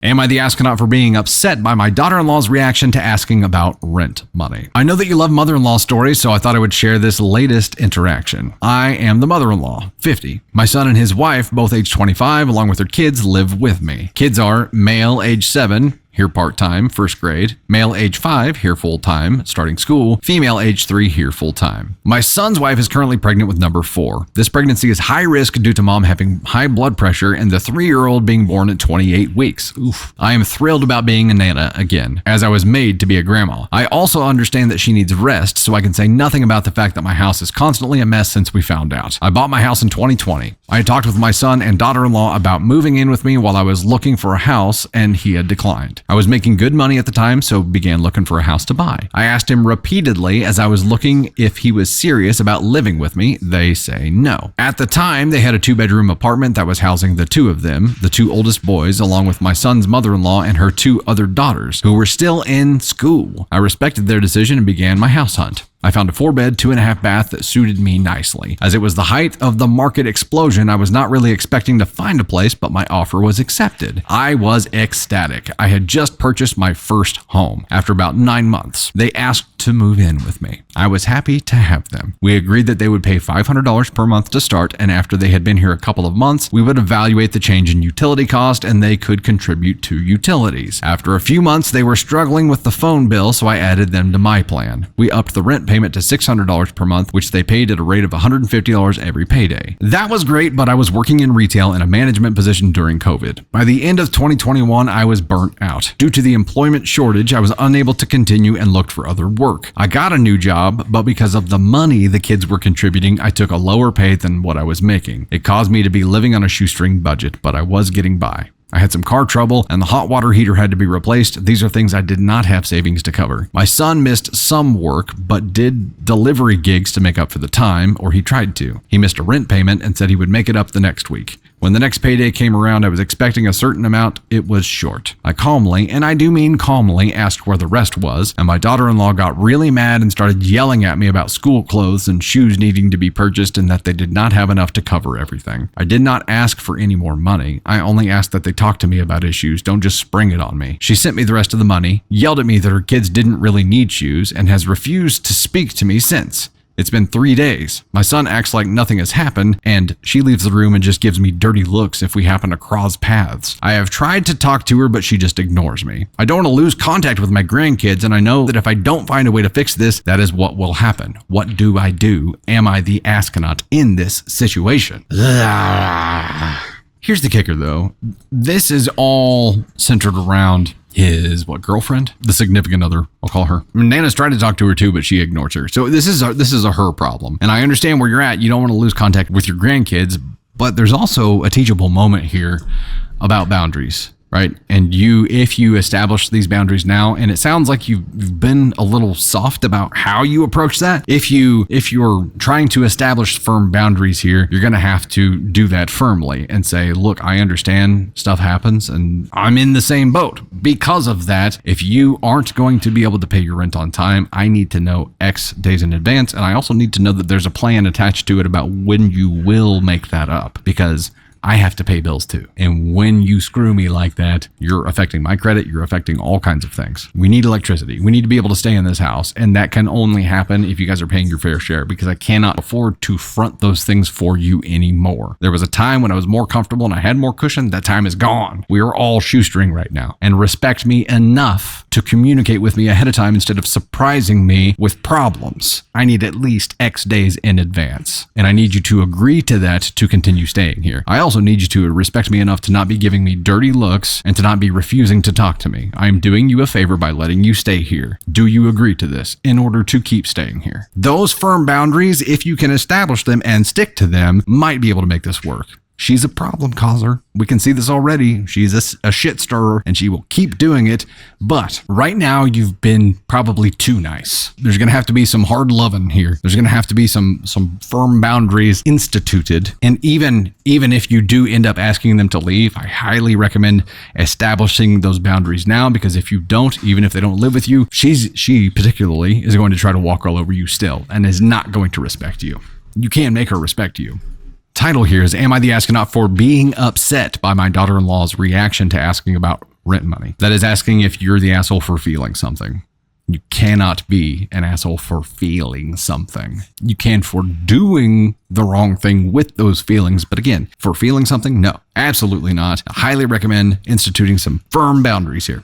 Am I the astronaut for being upset by my daughter-in-law's reaction to asking about rent money? I know that you love mother-in-law stories, so I thought I would share this latest interaction. I am the mother-in-law, 50. My son and his wife, both age 25, along with their kids, live with me. Kids are male, age 7, here part-time, first grade, male age 5, here full-time, starting school, female age 3, here full-time. My son's wife is currently pregnant with number 4. This pregnancy is high risk due to mom having high blood pressure and the 3-year-old being born at 28 weeks. Oof. I am thrilled about being a nana again, as I was made to be a grandma. I also understand that she needs rest, so I can say nothing about the fact that my house is constantly a mess since we found out. I bought my house in 2020. I had talked with my son and daughter-in-law about moving in with me while I was looking for a house, and he had declined. I was making good money at the time, so began looking for a house to buy. I asked him repeatedly as I was looking if he was serious about living with me. They say no. At the time, they had a 2-bedroom apartment that was housing the 2 of them, the 2 oldest boys, along with my son's mother-in-law and her 2 other daughters, who were still in school. I respected their decision and began my house hunt. I found a 4-bed, 2.5 bath that suited me nicely. As it was the height of the market explosion, I was not really expecting to find a place, but my offer was accepted. I was ecstatic. I had just purchased my first home. After about 9 months, they asked to move in with me. I was happy to have them. We agreed that they would pay $500 per month to start, and after they had been here a couple of months, we would evaluate the change in utility cost and they could contribute to utilities. After a few months, they were struggling with the phone bill, so I added them to my plan. We upped the rent payment to $600 per month, which they paid at a rate of $150 every payday. That was great, but I was working in retail in a management position during COVID. By the end of 2021, I was burnt out. Due to the employment shortage, I was unable to continue and looked for other work. I got a new job, but because of the money the kids were contributing, I took a lower pay than what I was making. It caused me to be living on a shoestring budget, but I was getting by. I had some car trouble and the hot water heater had to be replaced. These are things I did not have savings to cover. My son missed some work, but did delivery gigs to make up for the time, or he tried to. He missed a rent payment and said he would make it up the next week. When the next payday came around, I was expecting a certain amount. It was short. I calmly, and I do mean calmly, asked where the rest was, and my daughter-in-law got really mad and started yelling at me about school clothes and shoes needing to be purchased and that they did not have enough to cover everything. I did not ask for any more money. I only asked that they talk to me about issues. Don't just spring it on me. She sent me the rest of the money, yelled at me that her kids didn't really need shoes, and has refused to speak to me since. It's been 3 days. My son acts like nothing has happened, and she leaves the room and just gives me dirty looks if we happen to cross paths. I have tried to talk to her, but she just ignores me. I don't want to lose contact with my grandkids, and I know that if I don't find a way to fix this, that is what will happen. What do I do? Am I the astronaut in this situation? Here's the kicker, though. This is all centered around his girlfriend, the significant other, I'll call her. Nana's tried to talk to her too, but she ignores her. So this is a her problem. And I understand where you're at. You don't want to lose contact with your grandkids, but there's also a teachable moment here about boundaries, right? And if you establish these boundaries now, and it sounds like you've been a little soft about how you approach that. If you're trying to establish firm boundaries here, you're going to have to do that firmly and say, look, I understand stuff happens and I'm in the same boat. Because of that, if you aren't going to be able to pay your rent on time, I need to know X days in advance. And I also need to know that there's a plan attached to it about when you will make that up, because I have to pay bills too. And when you screw me like that, you're affecting my credit. You're affecting all kinds of things. We need electricity. We need to be able to stay in this house. And that can only happen if you guys are paying your fair share, because I cannot afford to front those things for you anymore. There was a time when I was more comfortable and I had more cushion. That time is gone. We are all shoestring right now. And respect me enough to communicate with me ahead of time instead of surprising me with problems. I need at least X days in advance. And I need you to agree to that to continue staying here. I also need you to respect me enough to not be giving me dirty looks and to not be refusing to talk to me. I am doing you a favor by letting you stay here. Do you agree to this in order to keep staying here? Those firm boundaries, if you can establish them and stick to them, might be able to make this work. She's a problem causer. We can see this already. She's a shit stirrer and she will keep doing it. But right now you've been probably too nice. There's going to have to be some hard loving here. There's going to have to be some firm boundaries instituted. And even if you do end up asking them to leave, I highly recommend establishing those boundaries now, because if you don't, even if they don't live with you, she particularly is going to try to walk all over you still and is not going to respect you. You can't make her respect you. Title here is, Am I the Astronaut for being upset by my daughter-in-law's reaction to asking about rent money. That is asking if you're the asshole for feeling something. You cannot be an asshole for feeling something. You can for doing the wrong thing with those feelings. But again, for feeling something, no, absolutely not. I highly recommend instituting some firm boundaries here.